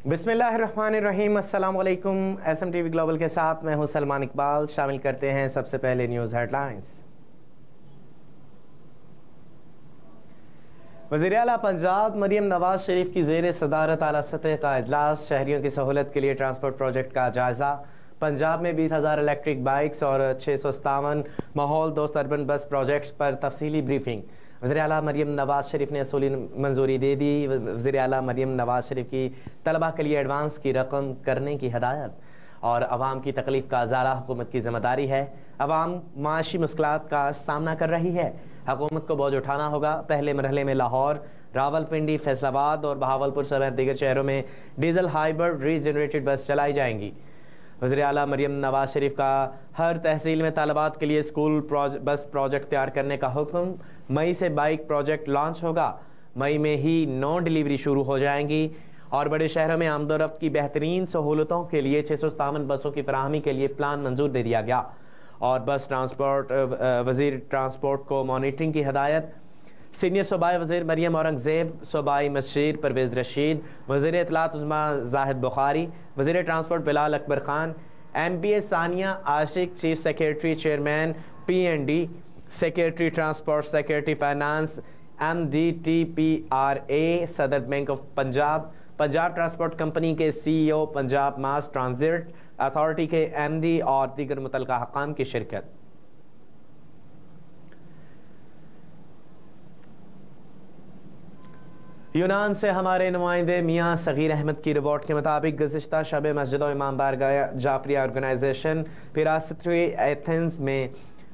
बिस्मिल्लाहिर्रहमानिर्रहीम। अस्सलाम वालेकुम। SMTV ग्लोबल के साथ मैं हूं सलमान इकबाल। शामिल करते हैं सबसे पहले न्यूज़ हेडलाइंस। वज़ीर आला पंजाब मरियम नवाज शरीफ की ज़ेर सदारत आला सतह का इजलास। शहरियों की सहूलत के लिए ट्रांसपोर्ट प्रोजेक्ट का जायज़ा। पंजाब में 20,000 इलेक्ट्रिक बाइक्स और 657 माहौल दोस्त अर्बन बस प्रोजेक्ट्स पर तफसीली ब्रीफिंग। वज़ीर आला मरियम नवाज शरीफ ने असूली मंजूरी दे दी। वज़ीर आला मरियम नवाज शरीफ की तलबा के लिए एडवांस की रकम करने की हदायत। और अवाम की तकलीफ का अजाला हुकूमत की जिम्मेदारी है। अवाम माशी मुश्किलात का सामना कर रही है, हुकूमत को बोझ उठाना होगा। पहले मरहले में लाहौर, रावलपिंडी, फैसलाबाद और बहावलपुर समेत दीगर शहरों में डीजल हाइब्रिड रीजनरेटेड बस चलाई जाएंगी। वज़ीर आला मरियम नवाज शरीफ का हर तहसील में तालिबात के लिए स्कूल बस प्रोजेक्ट तैयार करने का हुक्म। मई से बाइक प्रोजेक्ट लॉन्च होगा। मई में ही 9 डिलीवरी शुरू हो जाएंगी। और बड़े शहरों में आमदोरफ्त की बेहतरीन सहूलतों के लिए 657 बसों की फराहमी के लिए प्लान मंजूर दे दिया गया। और बस ट्रांसपोर्ट वज़ीर ट्रांसपोर्ट को मॉनिटरिंग की हदायत। सीनियर सूबाई वज़ीर मरियम औरंगज़ेब, सूबाई मशीर परवेज़ रशीद, वज़ीर इत्तलात उज़्मा जाहिद बुखारी, वज़ीर transport Bilal Akbar Khan, MPA Sania Ashiq, chief secretary chairman PND, secretary transport, secretary finance MDTPRA, सदर bank of Punjab, Punjab transport company के CEO, Punjab mass transit authority के MD और दीगर मुतल्लिका हकाम की शिरकत। यूनान से हमारे नुमाइंदे मियाँ सगीर अहमद की रिपोर्ट के मुताबिक गुज़िश्ता शब मस्जिद और इमाम बारगाह जाफरिया ऑर्गेनाइजेशन पिरासट्री एथेंस में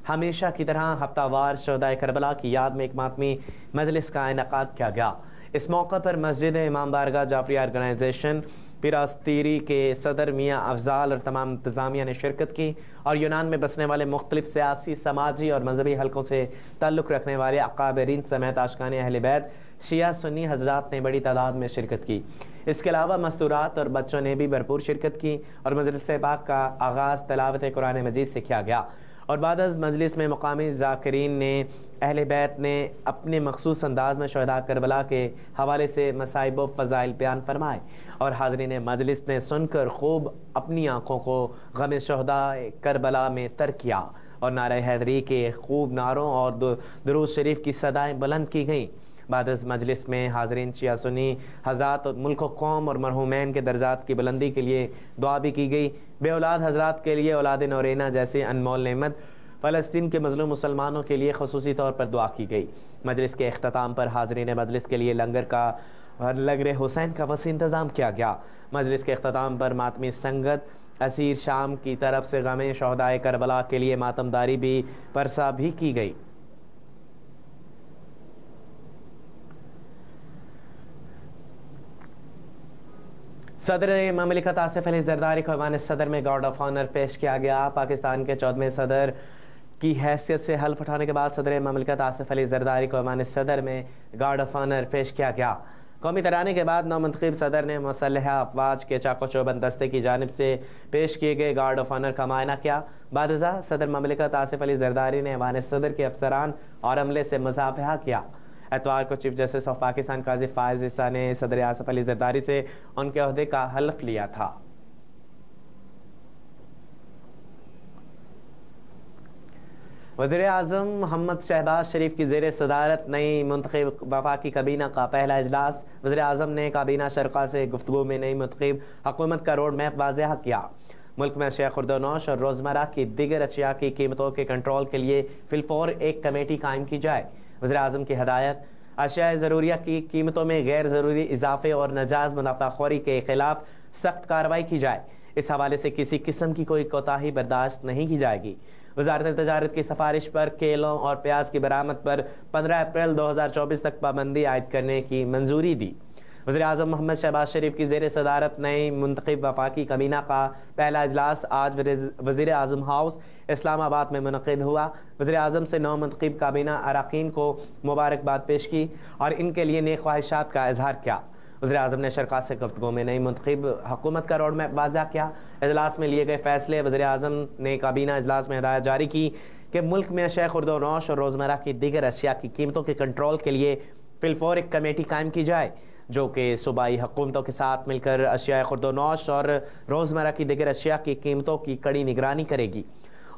हमेशा की तरह हफ्तावार शहदाए करबला की याद में एक मातमी मजलिस का इनेकाद किया गया। इस मौका पर मस्जिद इमाम बारगाह जाफरिया ऑर्गेनाइजेशन पिरास्तीरी के सदर मियाँ अफजाल और तमाम इंतज़ामिया ने शिरकत की। और यूनान में बसने वाले मुख्तलिफ सियासी, समाजी और मजहबी हलकों से ताल्लुक़ रखने वाले अकाबरीन समेत आशिकान अहले बैत, शिया सुन्नी हजरात ने बड़ी तादाद में शिरकत की। इसके अलावा मस्तूरात और बच्चों ने भी भरपूर शिरकत की। और मजलिस पाक का आगाज़ तिलावत कुरान मजीद से किया गया। और बाद मजलिस में मुकामी ज़ाकिरीन ने अहले बैत ने अपने मखसूस अंदाज में शहदा करबला के हवाले से मसाइब व फ़ज़ाइल बयान फरमाए। और हाज़रीन मजलिस ने सुनकर खूब अपनी आँखों को गम शहदा करबला में तर किया। और नारे हैदरी के खूब नारों और दुरूद शरीफ की सदाएँ बुलंद की गईं। बाद मजलिस में हाज़रीन शिया सुन्नी हज़रात और मुल्क कौम और मरहूमैन के दर्जात की बुलंदी के लिए दुआ भी की गई। बे औलाद हज़रात के लिए औलाद नौरेना जैसे अनमोल नेमत, फ़लस्तीन के मज़लूम मुसलमानों के लिए ख़ुसूसी तौर पर दुआ की गई। मजलिस के अख्ताम पर हाज़रीन मजलिस के लिए लंगर हुसैन का वसी इंतज़ाम किया गया। मजलिस के अख्ताम पर मातमी संगत असीर शाम की तरफ से गम शहदाए करबला के लिए मातमदारी भी परसा भी की गई। सदर ममलिकत आसिफ अली ज़रदारी को ऐवान सदर में गार्ड ऑफ ऑनर पेश किया गया। पाकिस्तान के 14वें सदर की हैसियत से हल्फ उठाने के बाद सदर ममलिकत आसिफ अली ज़रदारी को ऐवान सदर में गार्ड ऑफ ऑनर पेश किया गया। कौमी तराने के बाद नौमंतखब सदर ने मुसल्लह अफवाज के चाको चौबंद दस्ते की जानिब से पेश किए गए गार्ड ऑफ ऑनर का मायना किया। बादशाह सदर ममलिकत आसिफ अली ज़रदारी ने ऐवान सदर के अफसरान और अमले से मुसाफहा किया। एतवार को चीफ जस्टिस ऑफ पाकिस्तान काजी फायज ईसा ने सदर आसिफ अली ज़रदारी से उनके अहदे का हल्फ लिया था। वज़ीर आज़म मोहम्मद शहबाज शरीफ की ज़ेर सदारत नई मुंतखब वफाकी काबीना का पहला इजलास। वज़ीर आज़म ने काबीना शरका से गुफ्तगू में नई मुंतखब हुकूमत का रोड मैप वाज़ेह किया। मुल्क में अशिया खुर्दोनोश और रोज़मर्रा की दीगर अशिया की कीमतों के कंट्रोल के लिए फिलफौर एक कमेटी कायम की जाए। वज़ीर आज़म की हदायत, अशिया ज़रूरिया की कीमतों में गैर ज़रूरी इजाफे और नाजायज़ मुनाफाखोरी के खिलाफ सख्त कार्रवाई की जाए। इस हवाले से किसी किस्म की कोई कोताही बर्दाश्त नहीं की जाएगी। वज़ारत तजारत की सिफारिश पर केलों और प्याज की बरामद पर 15 अप्रैल 2024 तक पाबंदी आयद करने की मंजूरी दी। वज़ीर आज़म मोहम्मद शहबाज शरीफ की ज़ेर सदारत नई मुंतखब वफाकी काबीना का पहला इजलास आज वज़ीर आज़म हाउस इस्लामाबाद में मुनक़िद हुआ। वज़ीर आज़म से नौ मुंतखब काबीना अरकान को मुबारकबाद पेश की और इनके लिए नेक ख्वाहिशात का इजहार किया। वज़ीर आज़म ने शरका से गुफ्तगू में नई मुंतखब हुकूमत का रोड मैप वाज़ा किया। इजलास में लिए गए फैसले। वज़ीर आज़म ने काबीना इजलास में हिदायत जारी की कि मुल्क में अशिया खुर्दोनोश और रोज़मर्रा की दीगर अशिया की कीमतों के कंट्रोल के लिए फिलफौर एक कमेटी कायम की जाए। जो कि सूबाई हुकूमतों के साथ मिलकर अशिया खुर्दोनौश और रोज़मर्रा की दिगर अशिया की कीमतों की कड़ी निगरानी करेगी।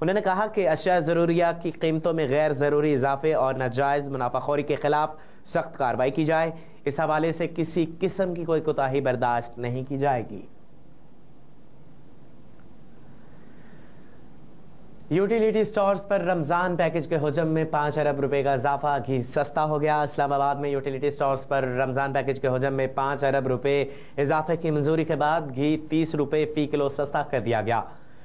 उन्होंने कहा कि अशिया ज़रूरिया की कीमतों में गैर ज़रूरी इजाफे और नाजायज़ मुनाफाखोरी के खिलाफ सख्त कार्रवाई की जाए। इस हवाले से किसी किस्म की कोई कोताही बर्दाश्त नहीं की जाएगी। यूटिलिटी स्टोर्स पर रमज़ान पैकेज के हुजम में 5 अरब रुपए का इजाफा, घी सस्ता हो गया। इस्लामाबाद में यूटिलिटी स्टोर्स पर रमज़ान पैकेज के हुजम में 5 अरब रुपए इजाफे की मंजूरी के बाद घी 30 रुपए फ़ी किलो सस्ता कर दिया गया।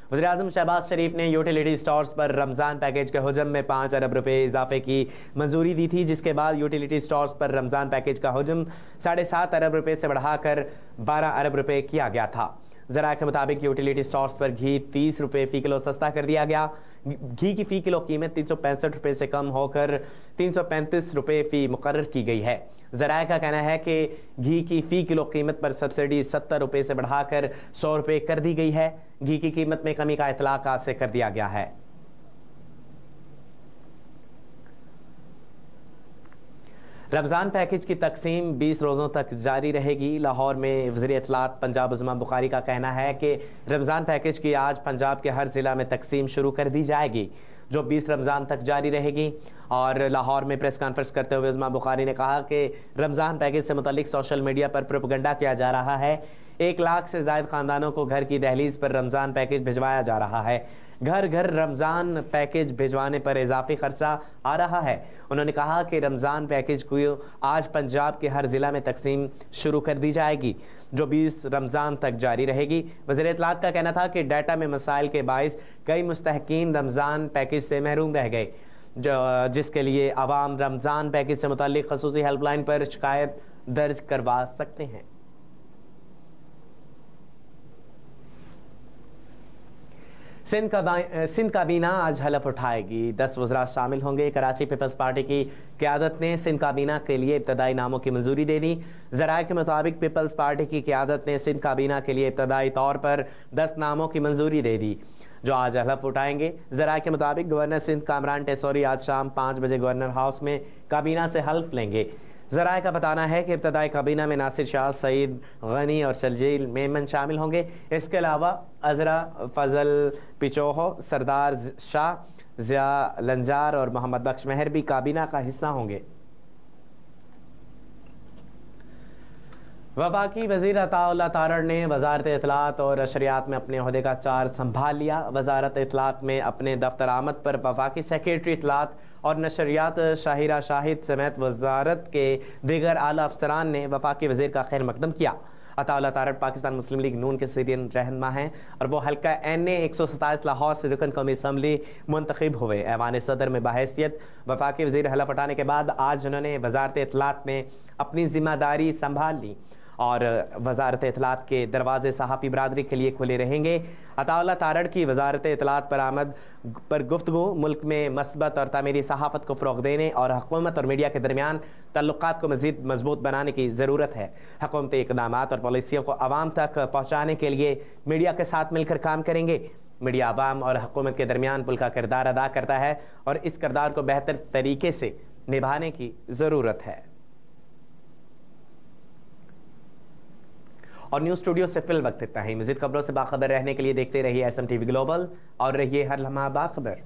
वज़ीर-ए-आज़म शहबाज शरीफ ने यूटिलिटी स्टोर्स पर रमज़ान पैकेज के हुजम में 5 अरब रुपए इजाफे की मंजूरी दी थी, जिसके बाद यूटिलिटी स्टोर्स पर रमज़ान पैकेज का हुजम 7.5 अरब रुपए से बढ़ाकर 12 अरब रुपए किया गया था। ज़राए के मुताबिक यूटिलिटी स्टोर्स पर घी 30 रुपए फ़ी किलो सस्ता कर दिया गया। घी की फ़ी किलो कीमत 365 रुपए से कम होकर 335 रुपए फ़ी मुकर्रर की गई है। ज़राए का कहना है कि घी की फ़ी किलो कीमत पर सब्सिडी 70 रुपए से बढ़ाकर 100 रुपए कर दी गई है। घी की कीमत में कमी का इतलाक आज से कर दिया गया है। रमज़ान पैकेज की तकसीम 20 रोज़ों तक जारी रहेगी। लाहौर में वज़ीर इत्तलात पंजाब उज़्मा बुखारी का कहना है कि रमज़ान पैकेज की आज पंजाब के हर ज़िला में तकसीम शुरू कर दी जाएगी, जो 20 रमज़ान तक जारी रहेगी। और लाहौर में प्रेस कॉन्फ्रेंस करते हुए उज़्मा बुखारी ने कहा कि रमज़ान पैकेज से मुतल्लिक सोशल मीडिया पर प्रोपेगेंडा किया जा रहा है। 1 लाख से ज़ायद ख़ानदानों को घर की दहलीज पर रमज़ान पैकेज भिजवाया जा रहा है। घर घर रमज़ान पैकेज भिजवाने पर इजाफी खर्चा आ रहा है। उन्होंने कहा कि रमज़ान पैकेज को आज पंजाब के हर ज़िला में तकसीम शुरू कर दी जाएगी, जो 20 रमज़ान तक जारी रहेगी। वज़ीर इत्तलात का कहना था कि डाटा में मसाइल के बाइस कई मुस्तहकीन रमज़ान पैकेज से महरूम रह गए, जिसके लिए अवाम रमज़ान पैकेज से मुतल्लिक ख़ुसूसी हेल्पलाइन पर शिकायत दर्ज करवा सकते हैं। सिंध काबीना आज हलफ उठाएगी। 10 वज़रा शामिल होंगे। कराची पीपल्स पार्टी की क़यादत ने सिंध काबीना के लिए इब्तदाई नामों की मंजूरी दे दी। ज़राए के मुताबिक पीपल्स पार्टी की क़यादत ने सिंध काबीना के लिए इब्तदाई तौर पर 10 नामों की मंजूरी दे दी, जो आज हलफ उठाएंगे। ज़राए के मुताबिक गवर्नर सिंध कामरान टेसोरी आज शाम 5 बजे गवर्नर हाउस में काबीना से हल्फ लेंगे। ज़राए का बताना है कि इब्तदाई काबीना में नासिर शाह, सईद गनी और शर्जील मेमन शामिल होंगे। इसके अलावा अजरा, फजल पिचोहो, सरदार शाह, ज़िया लंजार और मोहम्मद बख्श मेहर भी काबीना का हिस्सा होंगे। वफाकी वज़ीर अताउल्लाह तारड़ ने वज़ारत इत्तलात और नशरियात में अपने ओहदे का चार्ज संभाल लिया। वज़ारत इत्तलात में अपने दफ्तर आमद पर वफाकी सेक्रेटरी इत्तलात और नशरियात शाहिरा शाहिद समेत वज़ारत के दीगर आला अफसरान ने वफाकी वज़ीर का खैर मकदम किया। अताउल्लाह तारड़ पाकिस्तान मुस्लिम लीग नून के सीनियर रहनुमा हैं और वो हल्का NA 127 लाहौर से रुकन कौमी असम्बली मुंतखब हुए। ऐवान सदर में बहैसियत वफाकी वज़ीर हलफ उठाने के बाद आज उन्होंने वज़ारत इत्तलात में अपनी जिम्मेदारी संभाल ली और वज़ारत इत्तलात के दरवाजे सहाफ़ी बरादरी के लिए खुले रहेंगे। अताउल्लाह तारड़ की वज़ारत इत्तलात पर आमद पर गुफ्तगू मुल्क में मस्बत और तामीरी सहाफ़त को फ़रोग़ देने और हुकूमत और मीडिया के दरमियान तल्लुक़ात को मज़ीद मजबूत बनाने की ज़रूरत है। हुकूमती इक़दामात और पॉलिसियों को आवाम तक पहुँचाने के लिए मीडिया के साथ मिलकर काम करेंगे। मीडिया आवाम और हुकूमत के दरमियान पुल का किरदार अदा करता है और इस किरदार को बेहतर तरीके से निभाने की ज़रूरत है। और न्यूज़ स्टूडियो से फिल वक्त इतना ही। मज़ीद खबरों से बाखबर रहने के लिए देखते रहिए SM TV ग्लोबल और रहिए हर लम्हा बाखबर।